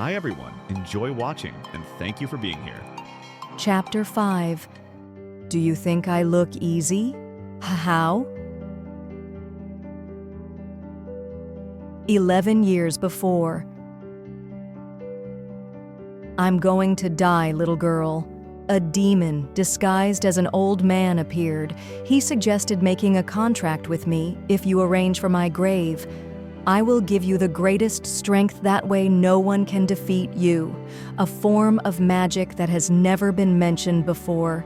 Hi everyone, enjoy watching and thank you for being here. Chapter 5. Do you think I look easy? How? 11 years before. I'm going to die, little girl. A demon disguised as an old man appeared. He suggested making a contract with me if you arrange for my grave. I will give you the greatest strength, that way no one can defeat you. A form of magic that has never been mentioned before.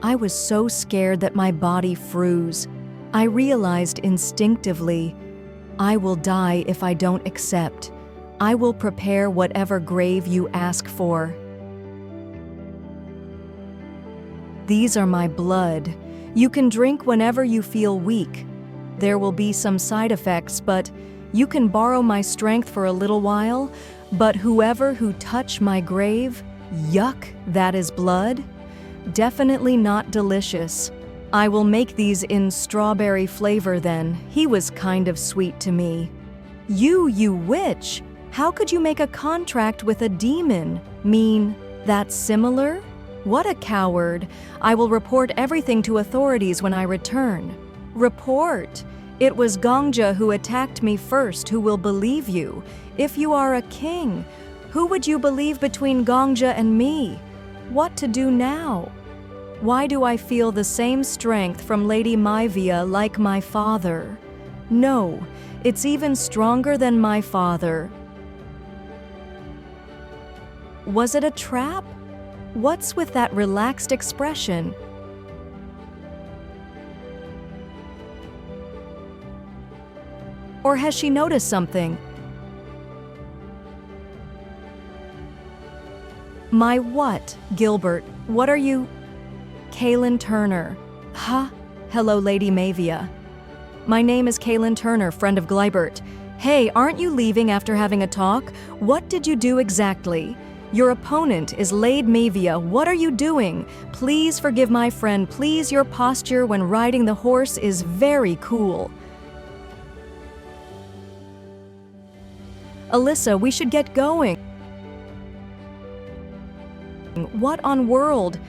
I was so scared that my body froze. I realized instinctively, I will die if I don't accept. I will prepare whatever grave you ask for. These are my blood. You can drink whenever you feel weak. There will be some side effects, but you can borrow my strength for a little while. But whoever who touch my grave, yuck, that is blood. Definitely not delicious. I will make these in strawberry flavor then. He was kind of sweet to me. You witch! How could you make a contract with a demon? Mean, that's similar? What a coward. I will report everything to authorities when I return. Report. It was Gongja who attacked me first. Who will believe you? If you are a king, who would you believe between Gongja and me? What to do now? Why do I feel the same strength from Lady Maivia like my father? No, it's even stronger than my father. Was it a trap? What's with that relaxed expression? Or has she noticed something? My what, Gilbert? What are you? Kaylin Turner. Huh? Hello, Lady Maivia. My name is Kaylin Turner, friend of Glibert. Hey, aren't you leaving after having a talk? What did you do exactly? Your opponent is Lady Maivia. What are you doing? Please forgive my friend. Please, your posture when riding the horse is very cool. Alyssa, we should get going. What on world?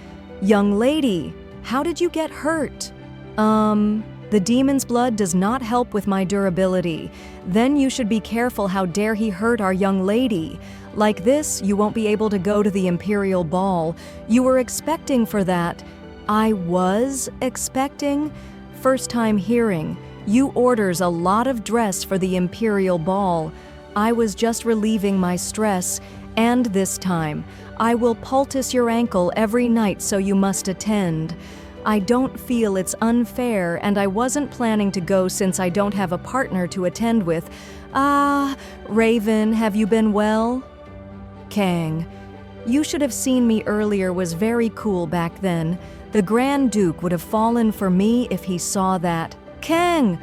Young lady, how did you get hurt? The demon's blood does not help with my durability. Then you should be careful. How dare he hurt our young lady? Like this, you won't be able to go to the imperial ball. You were expecting for that. I was expecting? First time hearing. You orders a lot of dress for the imperial ball. I was just relieving my stress, and this time, I will poultice your ankle every night, so you must attend. I don't feel it's unfair, and I wasn't planning to go since I don't have a partner to attend with. Raven, have you been well? Kang, you should have seen me earlier. Was very cool back then. The Grand Duke would have fallen for me if he saw that. Kang!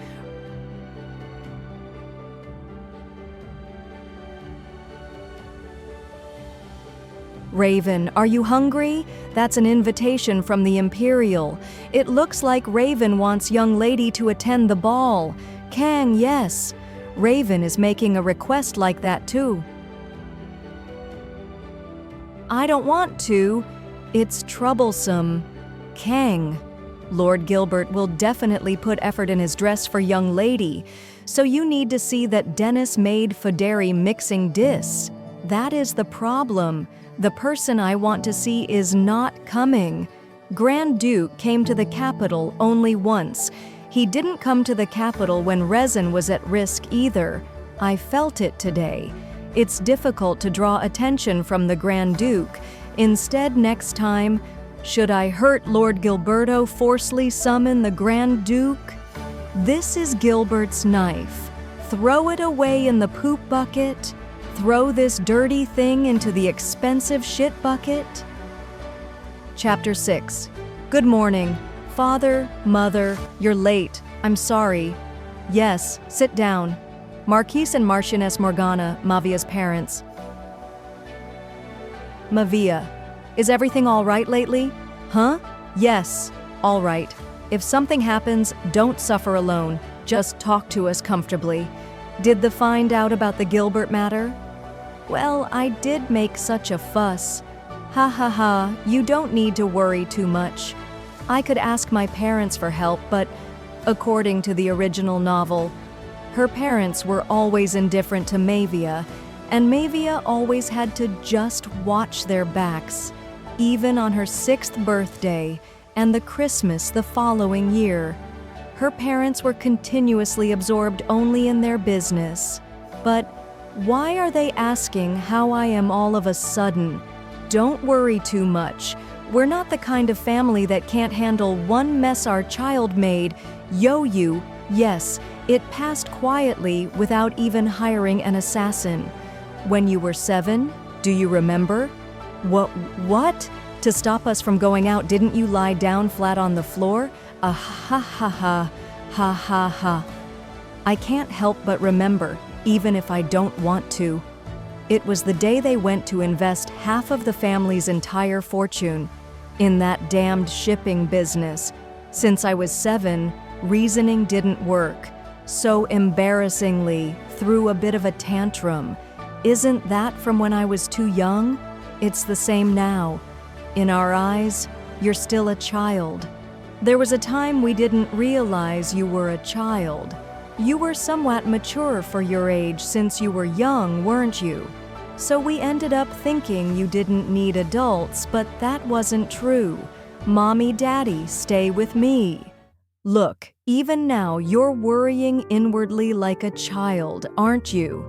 Raven, are you hungry? That's an invitation from the Imperial. It looks like Raven wants young lady to attend the ball. Kang, yes. Raven is making a request like that too. I don't want to. It's troublesome. Kang, Lord Gilbert will definitely put effort in his dress for young lady. So you need to see that Dennis made Foderi mixing dis. That is the problem. The person I want to see is not coming. Grand Duke came to the capital only once. He didn't come to the capital when Resin was at risk either. I felt it today. It's difficult to draw attention from the Grand Duke. Instead, next time, should I hurt Lord Gilberto forcefully summon the Grand Duke? This is Gilbert's knife. Throw it away in the poop bucket. Throw this dirty thing into the expensive shit bucket. Chapter 6. Good morning. Father, mother, you're late. I'm sorry. Yes, sit down. Marquise and Marchioness Morgana, Mavia's parents. Mavia, is everything all right lately? Huh? Yes, all right. If something happens, don't suffer alone. Just talk to us comfortably. Did the find out about the Gilbert matter? Well, I did make such a fuss. Ha ha ha, you don't need to worry too much. I could ask my parents for help, but according to the original novel, her parents were always indifferent to Mavia, and Mavia always had to just watch their backs, even on her 6th birthday and the Christmas the following year. Her parents were continuously absorbed only in their business. But why are they asking how I am all of a sudden? Don't worry too much. We're not the kind of family that can't handle one mess our child made. You, yes, it passed quietly without even hiring an assassin. When you were 7, do you remember? What? To stop us from going out, didn't you lie down flat on the floor? Ha ha ha, ha ha ha. I can't help but remember, even if I don't want to. It was the day they went to invest half of the family's entire fortune in that damned shipping business. Since I was 7, reasoning didn't work. So embarrassingly, threw a bit of a tantrum. Isn't that from when I was too young? It's the same now. In our eyes, you're still a child. There was a time we didn't realize you were a child. You were somewhat mature for your age since you were young, weren't you? So we ended up thinking you didn't need adults, but that wasn't true. Mommy, Daddy, stay with me. Look, even now you're worrying inwardly like a child, aren't you?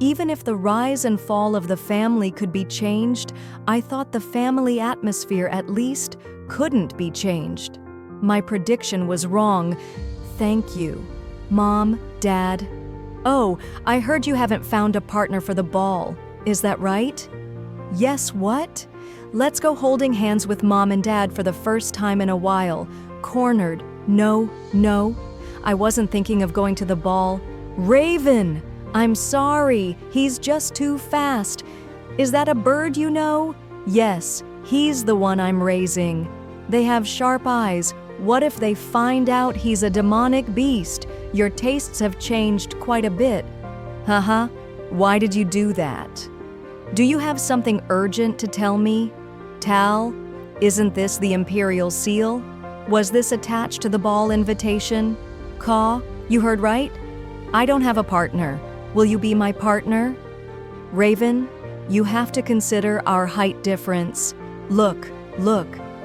Even if the rise and fall of the family could be changed, I thought the family atmosphere at least couldn't be changed. My prediction was wrong. Thank you. Mom, Dad. Oh, I heard you haven't found a partner for the ball. Is that right? Yes, what? Let's go holding hands with Mom and Dad for the first time in a while. Cornered. No. I wasn't thinking of going to the ball. Raven! I'm sorry, he's just too fast. Is that a bird you know? Yes, he's the one I'm raising. They have sharp eyes. What if they find out he's a demonic beast? Your tastes have changed quite a bit. Haha, why did you do that? Do you have something urgent to tell me? Tal, isn't this the imperial seal? Was this attached to the ball invitation? Caw, you heard right? I don't have a partner. Will you be my partner? Raven, you have to consider our height difference. Look.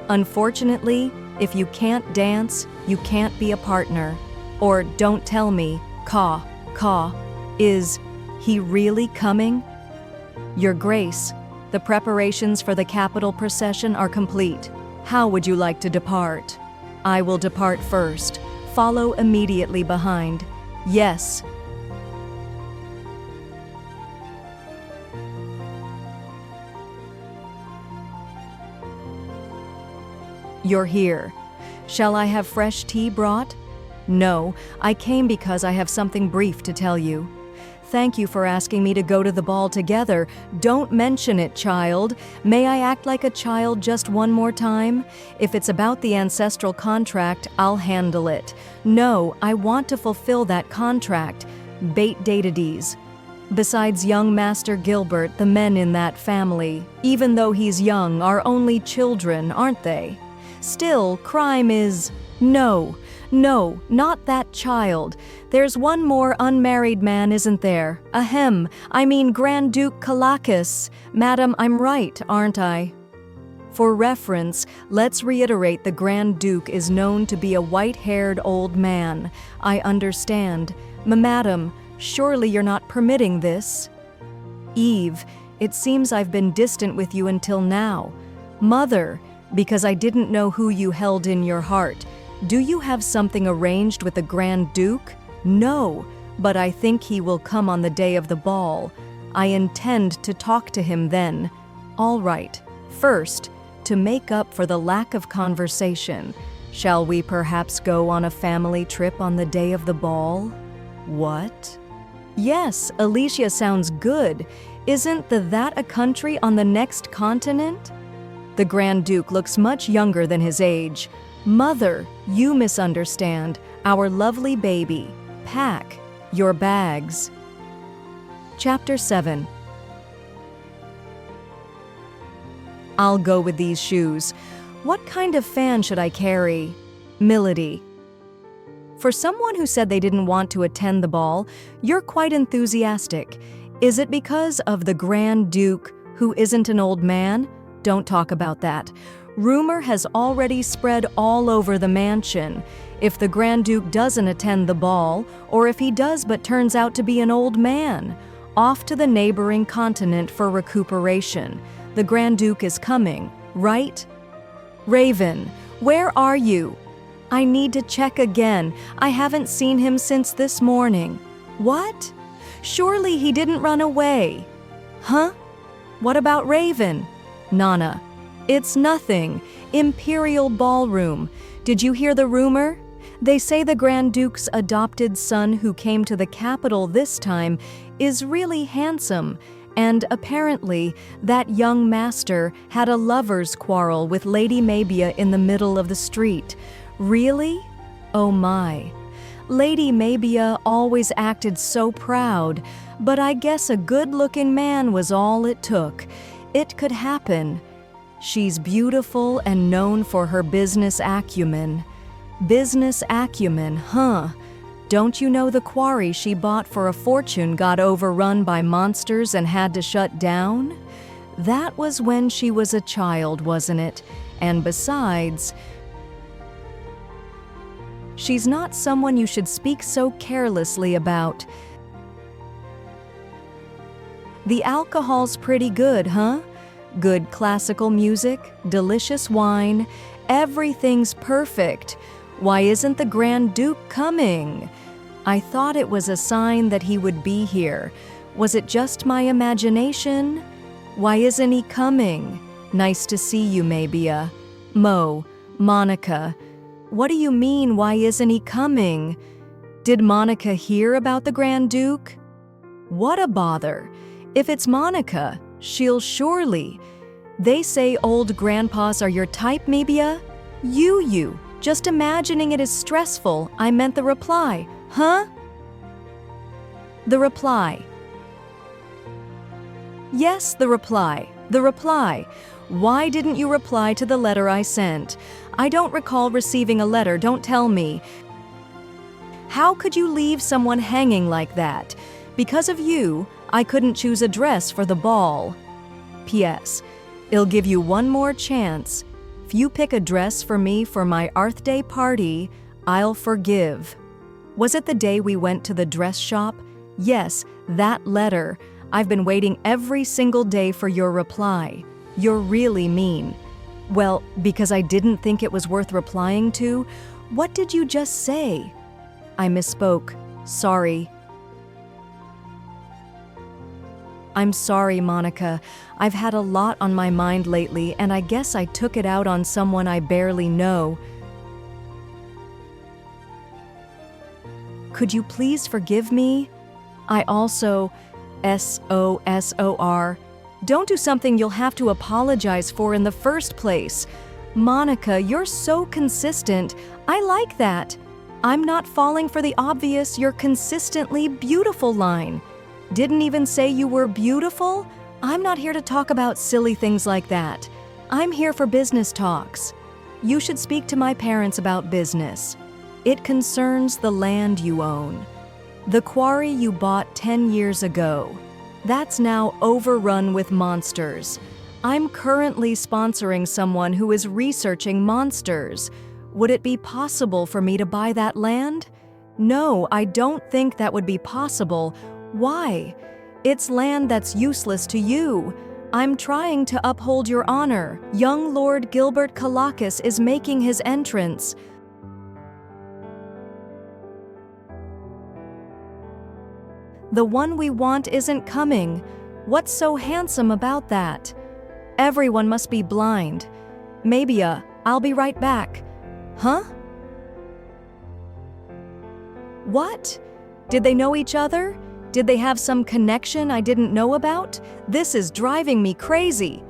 Unfortunately, if you can't dance, you can't be a partner. Or don't tell me, Caw, is he really coming? Your Grace, the preparations for the capital procession are complete. How would you like to depart? I will depart first. Follow immediately behind. Yes. You're here. Shall I have fresh tea brought? No, I came because I have something brief to tell you. Thank you for asking me to go to the ball together. Don't mention it, child. May I act like a child just one more time? If it's about the ancestral contract, I'll handle it. No, I want to fulfill that contract. Bait Deities. Besides young Master Gilbert, the men in that family, even though he's young, are only children, aren't they? Still, crime is... No, not that child. There's one more unmarried man, isn't there? Ahem, I mean Grand Duke Kalakis. Madam, I'm right, aren't I? For reference, let's reiterate the Grand Duke is known to be a white-haired old man. I understand. Madam, surely you're not permitting this? Eve, it seems I've been distant with you until now. Mother, because I didn't know who you held in your heart. Do you have something arranged with the Grand Duke? No, but I think he will come on the day of the ball. I intend to talk to him then. All right, first, to make up for the lack of conversation, shall we perhaps go on a family trip on the day of the ball? What? Yes, Alicia sounds good. Isn't that a country on the next continent? The Grand Duke looks much younger than his age. Mother, you misunderstand. Our lovely baby. Pack your bags. Chapter 7. I'll go with these shoes. What kind of fan should I carry? Milady. For someone who said they didn't want to attend the ball, you're quite enthusiastic. Is it because of the Grand Duke, who isn't an old man? Don't talk about that. Rumor has already spread all over the mansion. If the Grand Duke doesn't attend the ball, or if he does but turns out to be an old man, off to the neighboring continent for recuperation. The Grand Duke is coming, right? Raven, where are you? I need to check again. I haven't seen him since this morning. What? Surely he didn't run away. Huh? What about Raven? Nana. It's nothing. Imperial ballroom. Did you hear the rumor? They say the Grand Duke's adopted son who came to the capital this time is really handsome, and apparently that young master had a lover's quarrel with Lady Mabia in the middle of the street. Really? Oh my. Lady Mabia always acted so proud, but I guess a good-looking man was all it took. It could happen. She's beautiful and known for her business acumen. Business acumen, huh? Don't you know the quarry she bought for a fortune got overrun by monsters and had to shut down? That was when she was a child, wasn't it? And besides, she's not someone you should speak so carelessly about. The alcohol's pretty good, huh? Good classical music, delicious wine, everything's perfect. Why isn't the Grand Duke coming? I thought it was a sign that he would be here. Was it just my imagination? Why isn't he coming? Nice to see you, Mabia. Mo, Monica. What do you mean, why isn't he coming? Did Monica hear about the Grand Duke? What a bother. If it's Monica, she'll surely. They say old grandpas are your type, Mabia? You. Just imagining it is stressful. I meant the reply. Huh? The reply. Yes, the reply. The reply. Why didn't you reply to the letter I sent? I don't recall receiving a letter, don't tell me. How could you leave someone hanging like that? Because of you, I couldn't choose a dress for the ball. P.S. I'll give you one more chance. If you pick a dress for me for my Earth Day party, I'll forgive. Was it the day we went to the dress shop? Yes, that letter. I've been waiting every single day for your reply. You're really mean. Well, because I didn't think it was worth replying to. What did you just say? I misspoke. Sorry. I'm sorry, Monica. I've had a lot on my mind lately, and I guess I took it out on someone I barely know. Could you please forgive me? I also... SOSOR. Don't do something you'll have to apologize for in the first place. Monica, you're so consistent. I like that. I'm not falling for the obvious "you're consistently beautiful" line. Didn't even say you were beautiful? I'm not here to talk about silly things like that. I'm here for business talks. You should speak to my parents about business. It concerns the land you own. The quarry you bought 10 years ago. That's now overrun with monsters. I'm currently sponsoring someone who is researching monsters. Would it be possible for me to buy that land? No, I don't think that would be possible. Why? It's land that's useless to you. I'm trying to uphold your honor. Young Lord Gilbert Kalakis is making his entrance. The one we want isn't coming. What's so handsome about that? Everyone must be blind. Mabia, I'll be right back. Huh? What? Did they know each other? Did they have some connection I didn't know about? This is driving me crazy.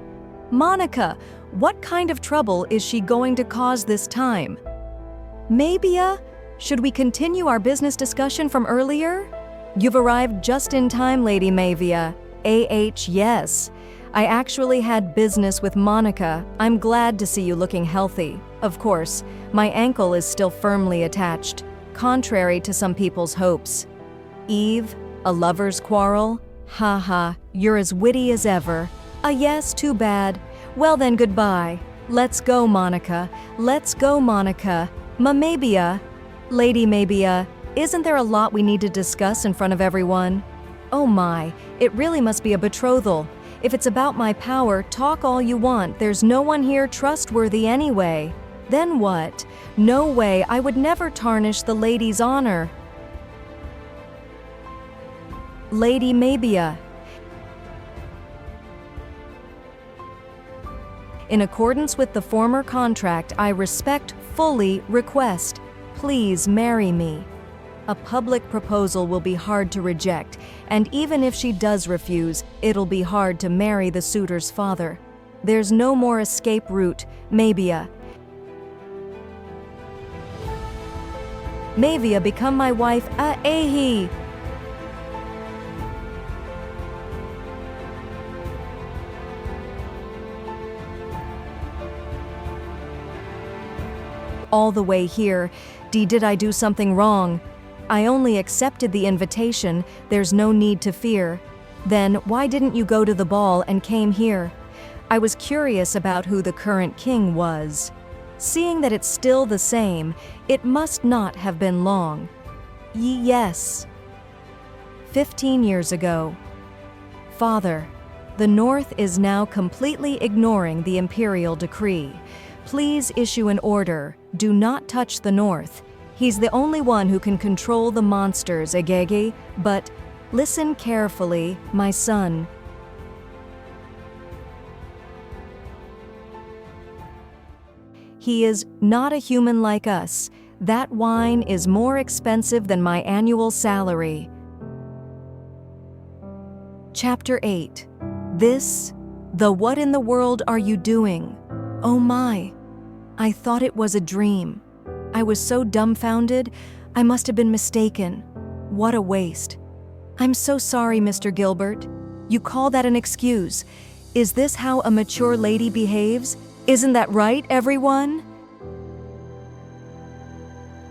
Monica, what kind of trouble is she going to cause this time? Mabia, should we continue our business discussion from earlier? You've arrived just in time, Lady Mavia. yes. I actually had business with Monica. I'm glad to see you looking healthy. Of course, my ankle is still firmly attached, contrary to some people's hopes. Eve, a lover's quarrel? Haha, you're as witty as ever. Yes, too bad. Well then, goodbye. Let's go, Monica. Let's go, Monica. Mabia. Lady Mabia, isn't there a lot we need to discuss in front of everyone? Oh my, it really must be a betrothal. If it's about my power, talk all you want. There's no one here trustworthy anyway. Then what? No way, I would never tarnish the lady's honor. Lady Mabia. In accordance with the former contract, I respectfully request, please marry me. A public proposal will be hard to reject, and even if she does refuse, it'll be hard to marry the suitor's father. There's no more escape route, Mabia. Mavia, become my wife, ahi. All the way here, did I do something wrong? I only accepted the invitation, there's no need to fear. Then why didn't you go to the ball and came here? I was curious about who the current king was. Seeing that it's still the same, it must not have been long. Yes. 15 years ago. Father, the North is now completely ignoring the imperial decree. Please issue an order. Do not touch the North. He's the only one who can control the monsters, Egege, but listen carefully, my son. He is not a human like us. That wine is more expensive than my annual salary. Chapter 8. What in the world are you doing? Oh my. I thought it was a dream. I was so dumbfounded, I must have been mistaken. What a waste. I'm so sorry, Mr. Gilbert. You call that an excuse? Is this how a mature lady behaves? Isn't that right, everyone?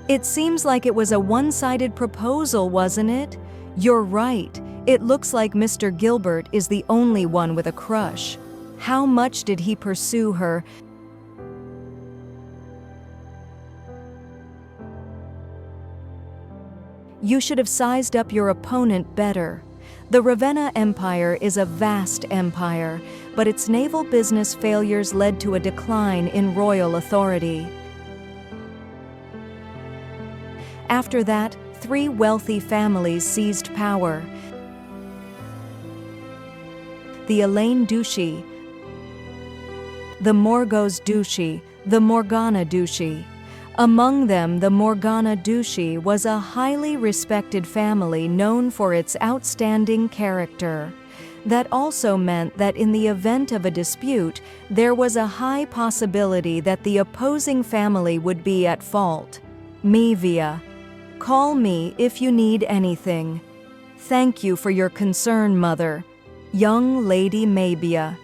It seems like it was a one-sided proposal, wasn't it? You're right. It looks like Mr. Gilbert is the only one with a crush. How much did he pursue her? You should have sized up your opponent better. The Ravenna Empire is a vast empire, but its naval business failures led to a decline in royal authority. After that, 3 wealthy families seized power. The Elaine Duchy, the Morgause Duchy, the Morgana Duchy. Among them, the Morgana Duchy was a highly respected family known for its outstanding character. That also meant that in the event of a dispute, there was a high possibility that the opposing family would be at fault. Mavia. Call me if you need anything. Thank you for your concern, Mother. Young Lady Mabia.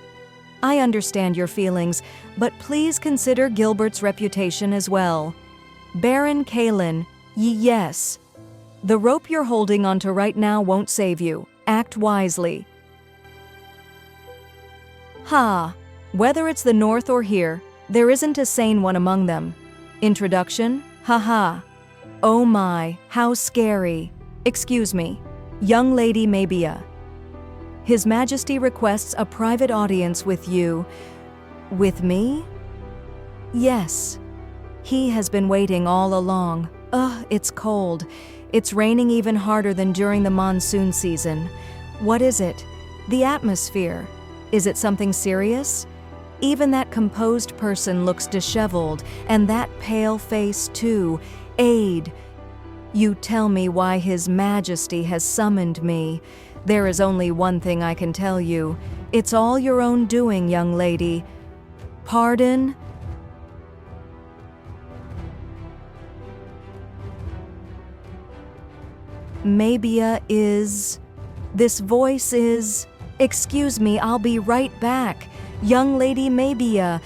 I understand your feelings, but please consider Gilbert's reputation as well. Baron Kalin, yes. The rope you're holding onto right now won't save you. Act wisely. Ha! Whether it's the North or here, there isn't a sane one among them. Introduction? Ha. Oh my, how scary. Excuse me. Young Lady Mabia. His Majesty requests a private audience with you. With me? Yes. He has been waiting all along. It's cold. It's raining even harder than during the monsoon season. What is it? The atmosphere. Is it something serious? Even that composed person looks disheveled, and that pale face too. Aid. You tell me why His Majesty has summoned me. There is only one thing I can tell you. It's all your own doing, young lady. Pardon? Mabia is... This voice is... Excuse me, I'll be right back. Young lady Mabia.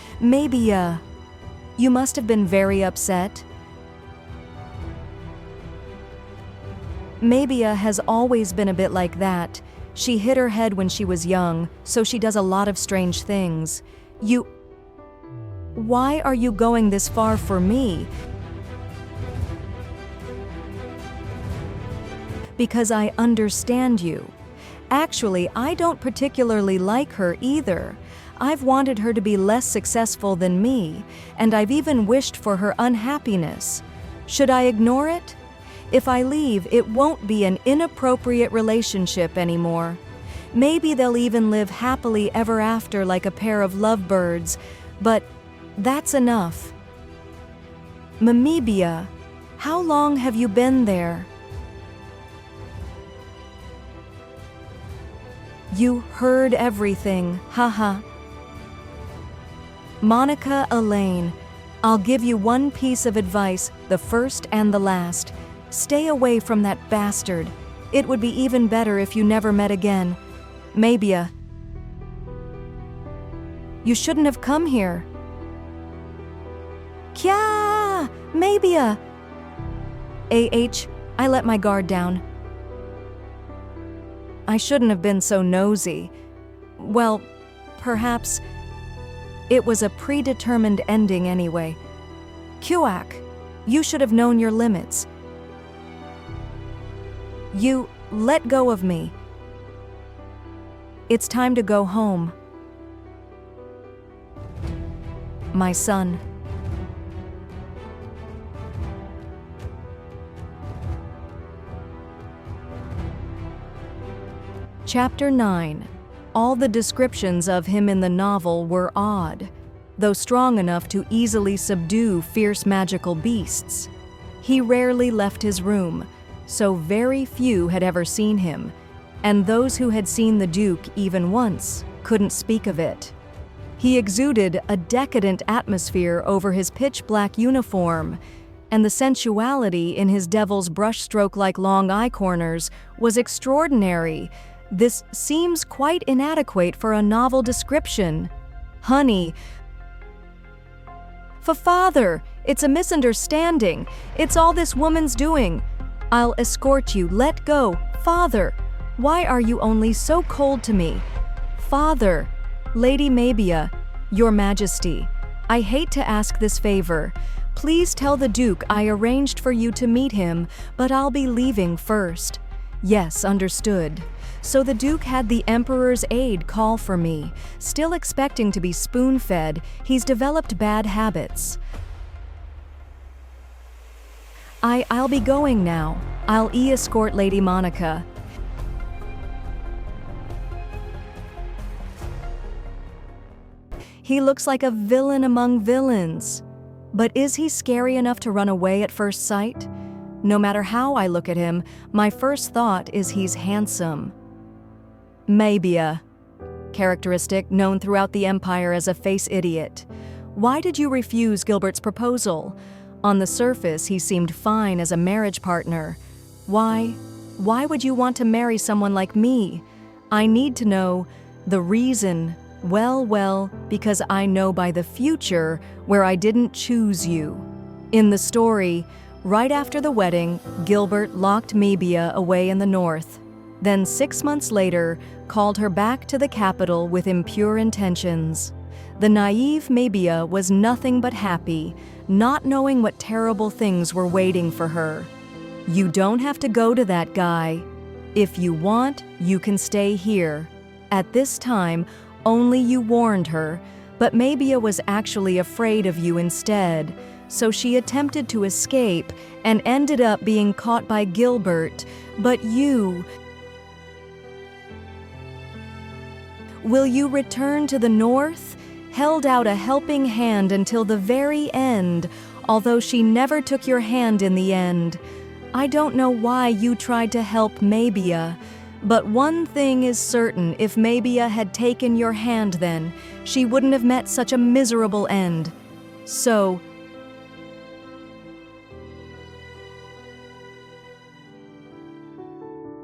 You must have been very upset. Mabia has always been a bit like that. She hit her head when she was young, so she does a lot of strange things. Why are you going this far for me? Because I understand you. Actually, I don't particularly like her either. I've wanted her to be less successful than me, and I've even wished for her unhappiness. Should I ignore it? If I leave, it won't be an inappropriate relationship anymore. Maybe they'll even live happily ever after like a pair of lovebirds, but that's enough. Mamibia, how long have you been there? You heard everything, haha. Monica Elaine, I'll give you one piece of advice, the first and the last. Stay away from that bastard. It would be even better if you never met again. Mabia. You shouldn't have come here. Kya! Mabia! I let my guard down. I shouldn't have been so nosy. Well, perhaps it was a predetermined ending anyway. Kuak, you should have known your limits. You let go of me. It's time to go home. My son. Chapter 9. All the descriptions of him in the novel were odd, though strong enough to easily subdue fierce magical beasts. He rarely left his room, so very few had ever seen him, and those who had seen the Duke even once couldn't speak of it. He exuded a decadent atmosphere over his pitch-black uniform, and the sensuality in his devil's brushstroke-like long eye corners was extraordinary. This seems quite inadequate for a novel description. Honey. Father, it's a misunderstanding. It's all this woman's doing. I'll escort you. Let go. Father, why are you only so cold to me? Father, Lady Mabia, Your Majesty, I hate to ask this favor. Please tell the Duke I arranged for you to meet him, but I'll be leaving first. Yes, understood. So the Duke had the Emperor's aide call for me. Still expecting to be spoon-fed, he's developed bad habits. I'll be going now. I'll escort Lady Monica. He looks like a villain among villains. But is he scary enough to run away at first sight? No matter how I look at him, my first thought is he's handsome. Mabia, characteristic known throughout the Empire as a face idiot. Why did you refuse Gilbert's proposal? On the surface, he seemed fine as a marriage partner. Why would you want to marry someone like me? I need to know the reason. Well, because I know by the future where I didn't choose you. In the story, right after the wedding, Gilbert locked Mabia away in the north. Then 6 months later, called her back to the capital with impure intentions. The naive Mabia was nothing but happy, not knowing what terrible things were waiting for her. You don't have to go to that guy. If you want, you can stay here. At this time, only you warned her, but Mabia was actually afraid of you instead, so she attempted to escape and ended up being caught by Gilbert, but you... Will you return to the north? Held out a helping hand until the very end, although she never took your hand in the end. I don't know why you tried to help Mabia, but one thing is certain, if Mabia had taken your hand then, she wouldn't have met such a miserable end. So...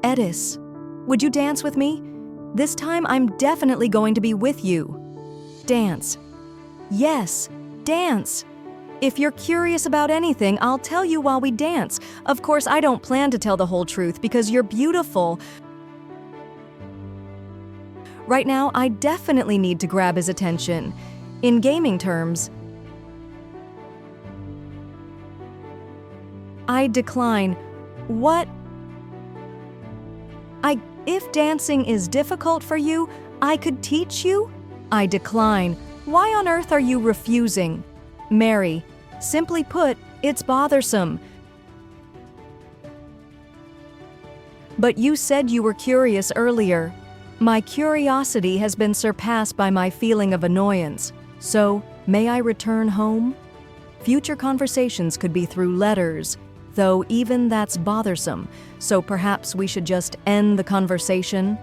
Edis, would you dance with me? This time I'm definitely going to be with you. Dance. Yes, dance. If you're curious about anything, I'll tell you while we dance. Of course, I don't plan to tell the whole truth because you're beautiful. Right now, I definitely need to grab his attention. In gaming terms, I decline. What? If dancing is difficult for you, I could teach you? I decline. Why on earth are you refusing? Mary, simply put, it's bothersome. But you said you were curious earlier. My curiosity has been surpassed by my feeling of annoyance. So, may I return home? Future conversations could be through letters, though even that's bothersome, so perhaps we should just end the conversation.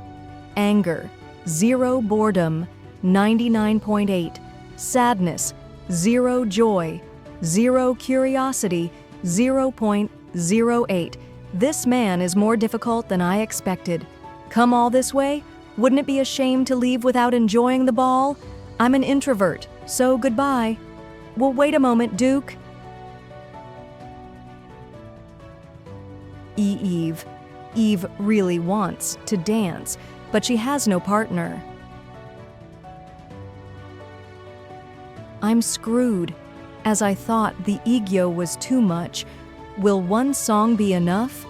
Anger, 0 boredom, 99.8. Sadness, 0 joy, 0 curiosity, 0.08. This man is more difficult than I expected. Come all this way? Wouldn't it be a shame to leave without enjoying the ball? I'm an introvert, so goodbye. Well, wait a moment, Duke. Eve. Eve really wants to dance, but she has no partner. I'm screwed. As I thought, the ego was too much. Will one song be enough?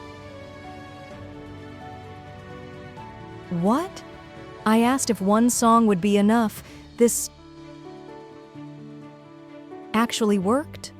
What? I asked if one song would be enough. This actually worked?